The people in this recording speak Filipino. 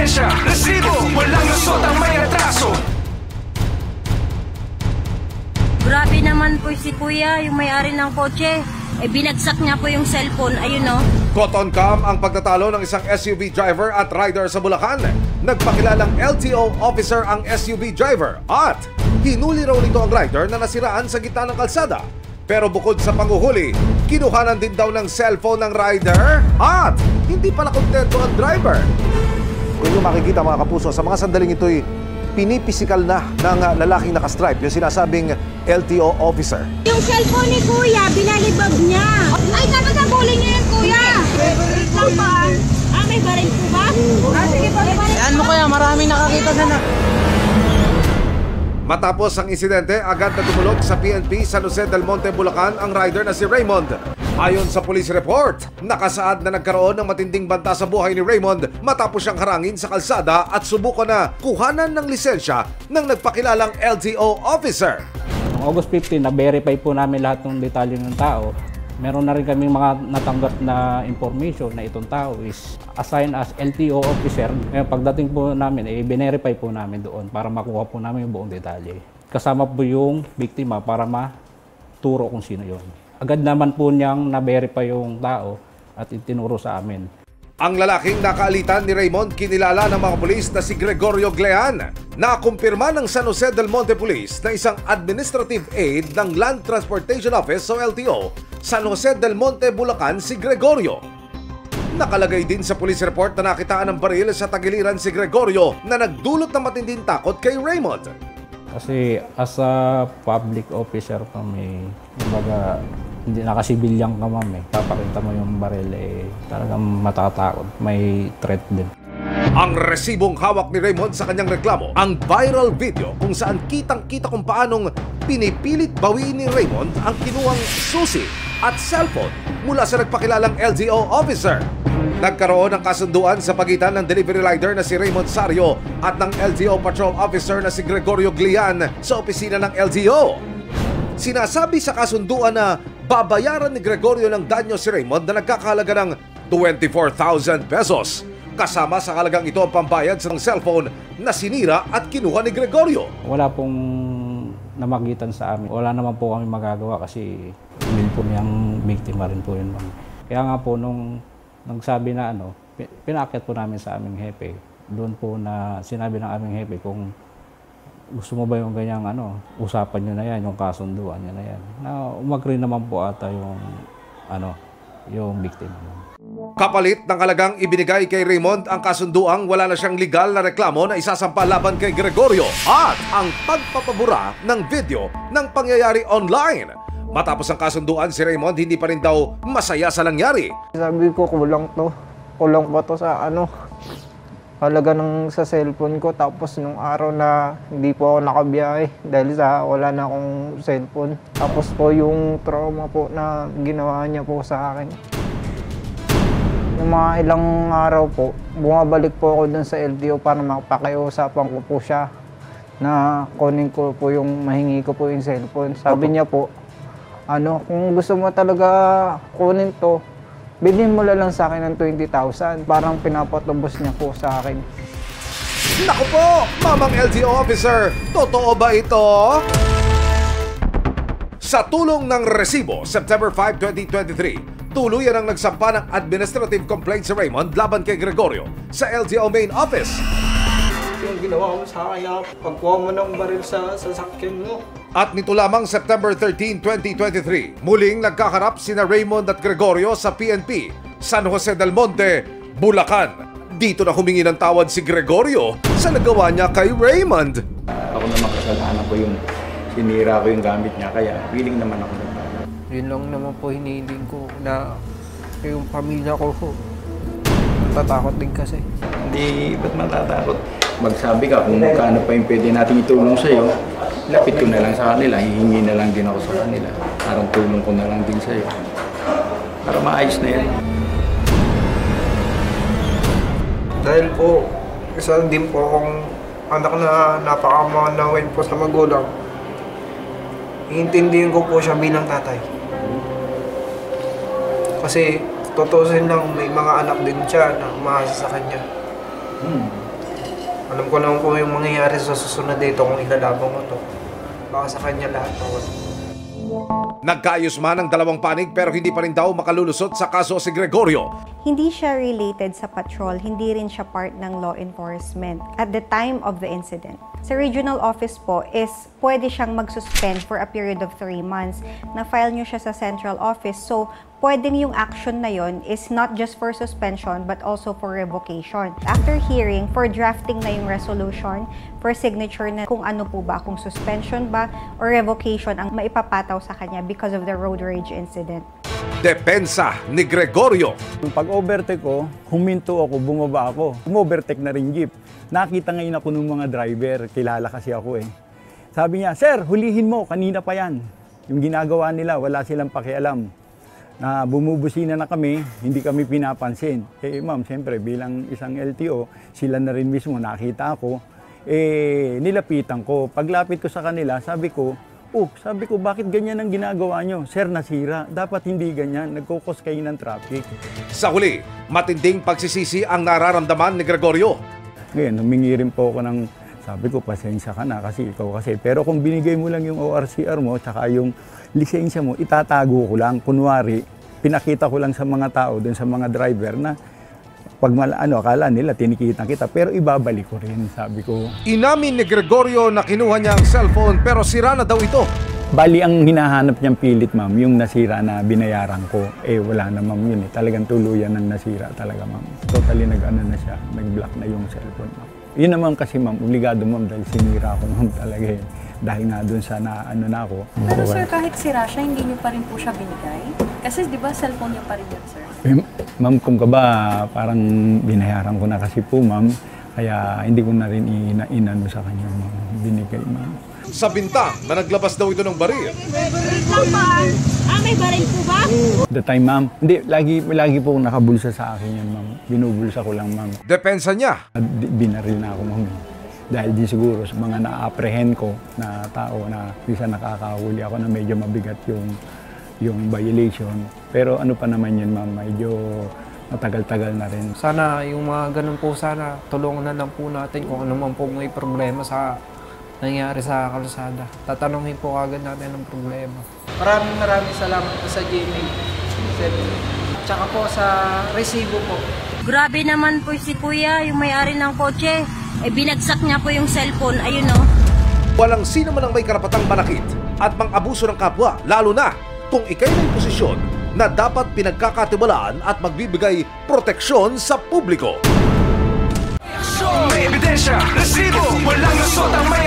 lisensya, resibo, walang lusot ang may atraso. Grabe naman po si kuya, yung may-ari ng kotse. Binagsak niya po yung cellphone, ayun o. Cotton cam ang pagtatalo ng isang SUV driver at rider sa Bulacan. Nagpakilalang LTO officer ang SUV driver at hinuli raw nito ang rider na nasiraan sa gitna ng kalsada. Pero bukod sa panghuhuli, kinuhanan din daw ng cellphone ng rider at hindi pala kontento ang driver. Kung yung makikita mga kapuso, sa mga sandaling ito'y pinipisikal na ng lalaking nakastripe, yung sinasabing LTO officer. Yung cellphone ni kuya, binalibag niya. Ay, dapat nabuli niya yan kuya. Lang ba? May baril po ba? Sige po, may baril. Yan mo kaya, maraming nakakita sana. Matapos ang insidente, agad na tumulog sa PNP San Jose del Monte, Bulacan ang rider na si Raymond. Ayon sa police report, nakasaad na nagkaroon ng matinding banta sa buhay ni Raymond matapos siyang harangin sa kalsada at subukan na kuhanan ng lisensya ng nagpakilalang LTO officer. Noong August 15, na-verify po namin lahat ng detalye ng tao. Meron na rin kaming mga natanggap na information na itong tao is assigned as LTO officer. Ngayon, pagdating po namin, i-verify po namin doon para makuha po namin yung buong detalye. Kasama po yung biktima para maturo kung sino yun. Agad naman po niyang na-verify yung tao at itinuro sa amin. Ang lalaking nakaalitan ni Raymond kinilala ng mga pulis na si Gregorio Glean. Nakumpirma ng San Jose del Monte Police na isang administrative aide ng Land Transportation Office o LTO, San Jose del Monte, Bulacan si Gregorio. Nakalagay din sa police report na nakitaan ng baril sa tagiliran si Gregorio na nagdulot ng matinding takot kay Raymond. Kasi as a public officer kami, kumbaga, hindi nakasibilyang ka ma'am. Papakita mo yung baril, talagang matatakot. May threat din. Ang resibong hawak ni Raymond sa kanyang reklamo, ang viral video kung saan kitang-kita kung paanong pinipilit bawiin ni Raymond ang kinuhang susi at cellphone mula sa nagpakilalang LTO officer. Nagkaroon ng kasunduan sa pagitan ng delivery rider na si Raymond Sario at ng LTO patrol officer na si Gregorio Glean sa opisina ng LTO. Sinasabi sa kasunduan na babayaran ni Gregorio ng danyo si Raymond na nagkakahalaga ng 24,000 pesos. Kasama sa halagang ito ang pambayad sa cellphone na sinira at kinuha ni Gregorio. Wala pong namagitan sa amin. Wala naman po kami magagawa kasi email po niyang biktima rin po yun. Kaya nga po nung nagsabi na pinaakyat po namin sa aming hepe. Doon po na sinabi ng aming hepe kung gusto mo ba yung ganyang usapan nyo na yan, yung kasunduan nyo na yan. Na umagri naman po ata yung biktima. Kapalit ng halagang ibinigay kay Raymond ang kasunduang wala na siyang legal na reklamo na isasampa laban kay Gregorio at ang pagpapabura ng video ng pangyayari online. Matapos ang kasunduan, si Raymond hindi pa rin daw masaya sa nangyari. Sabi ko, kulang pa to sa halaga sa cellphone ko. Tapos nung araw na hindi po ako nakabiyahe dahil sa wala na akong cellphone. Tapos po yung trauma po na ginawa niya po sa akin. Yung mga ilang araw po, bumabalik po ako dun sa LTO para mapakiusapan ko po siya na kunin ko po mahingi ko po yung cellphone. Sabi niya po, kung gusto mo talaga kunin to, bilhin mo lang sa akin ng 20,000. Parang pinapatubos niya po sa akin. Naku po, Mamang LTO officer, totoo ba ito? Sa tulong ng resibo, September 5, 2023, tuluyan ang nagsampa ng administrative complaint si Raymond laban kay Gregorio sa LTO main office. Yung ginawa mo sa akin na pagkuha mo ng baril sa sasakyan mo. At nito lamang September 13, 2023, muling nagkaharap sina Raymond at Gregorio sa PNP, San Jose del Monte, Bulacan. Dito na humingi ng tawad si Gregorio sa nagawa niya kay Raymond. Ako naman kasalanan ko yung sinira ko yung gamit niya, kaya willing naman ako ng tawad. Yun lang naman po hinihiling ko na yung pamilya ko po. Natatakot din kasi. Hindi, ba't matatakot? Magsabi ka kung magkano pa yung pwede natin itulong sa'yo, lapit ko na lang sa kanila, hihingi na lang din ako sa kanila. Parang tulong ko na lang din sa'yo. Para maayos na yan. Dahil po, isa din po akong anak na napakamanawain po sa magulang. Iintindihin ko po siya bilang tatay. Kasi, tutusin lang, may mga anak din siya na umaasa sa kanya. Alam ko naman po yung mangyayari sa susunod dito kung ilalabang ko to. Baka sa kanya lahat ako. Nagkaayos man ang dalawang panig pero hindi pa rin daw makalulusot sa kaso si Gregorio. Hindi siya related sa patrol, hindi rin siya part ng law enforcement at the time of the incident. Sa regional office po is pwede siyang mag-suspend for a period of 3 months. Na-file nyo siya sa central office, so pwedeng yung action na yon is not just for suspension but also for revocation. After hearing, for drafting na yung resolution, for signature na kung ano po ba, kung suspension ba or revocation ang maipapataw sa kanya because of the road rage incident. Depensa ni Gregorio. Pag overtake ko, huminto ako, bumaba ako. Umovertake na rin jeep. Nakita ngayon ako ng mga driver, kilala kasi ako eh. Sabi niya, "Sir, hulihin mo, kanina pa yan." Yung ginagawa nila, wala silang pakialam. Na bumubusina na kami, hindi kami pinapansin. Ma'am, siyempre bilang isang LTO, sila na rin mismo nakita ako. Nilapitan ko. Paglapit ko sa kanila, sabi ko, bakit ganyan ang ginagawa nyo? Sir, nasira. Dapat hindi ganyan. Nagkukos kayo ng traffic. Sa huli, matinding pagsisisi ang nararamdaman ni Gregorio. Ngayon, humingi rin po ako ng, sabi ko, pasensya ka na kasi ikaw kasi. Pero kung binigay mo lang yung ORCR mo, tsaka yung lisensya mo, itatago ko lang. Kunwari, pinakita ko lang sa mga tao, dun sa mga driver na pag akala nila tinikitan kita, pero ibabalik ko rin, sabi ko. Inamin ni Gregorio na kinuha niya ang cellphone pero sira na daw ito. Bali, ang hinahanap niyang pilit, ma'am, yung nasira na binayaran ko. Wala na, ma'am, yun eh. Talagang tuluyan ng nasira talaga, ma'am. Totally na siya, nag-block na yung cellphone, ma'am. Yun naman kasi, ma'am, obligado, ma'am, dahil sinira ko, ma'am, talaga eh. Dahil nga dun sa na ako. Pero sir, kahit sira siya, hindi niyo pa rin po siya binigay? Kasi di ba cellphone niya pa rin yun, sir? Ma'am, kung ka ba, parang binayaran ko na kasi po, ma'am. Kaya hindi ko na rin inano sa kanya, ma'am. Binigay, ma'am. Sa bintang na naglabas daw ito ng baril. May baril lang ba? May baril po ba? The time, ma'am. Hindi, lagi po nakabulsa sa akin yan, ma'am. Binubulsa ko lang, ma'am. Depensa niya. Binaril na ako, ma'am. Dahil di siguro sa mga na-apprehend ko na tao na isa nakakahuli ako na medyo mabigat yung violation. Pero ano pa naman yun, ma'am, medyo matagal-tagal na rin. Sana yung mga ganun po, sana tulungan na lang po natin kung ano man po may problema sa nangyari sa kalsada. Tatanungin po agad natin ang problema. Maraming salamat po sa GMA. Tsaka po sa resibo po. Grabe naman po si kuya, yung may-ari ng kotse. Binagsak niya po yung cellphone, ayun o. Walang sino man ang may karapatang manakit at mang-abuso ng kapwa, lalo na kung ikay may posisyon na dapat pinagkakatiwalaan at magbibigay proteksyon sa publiko. May ebidensya, resibo, walang lusot ang may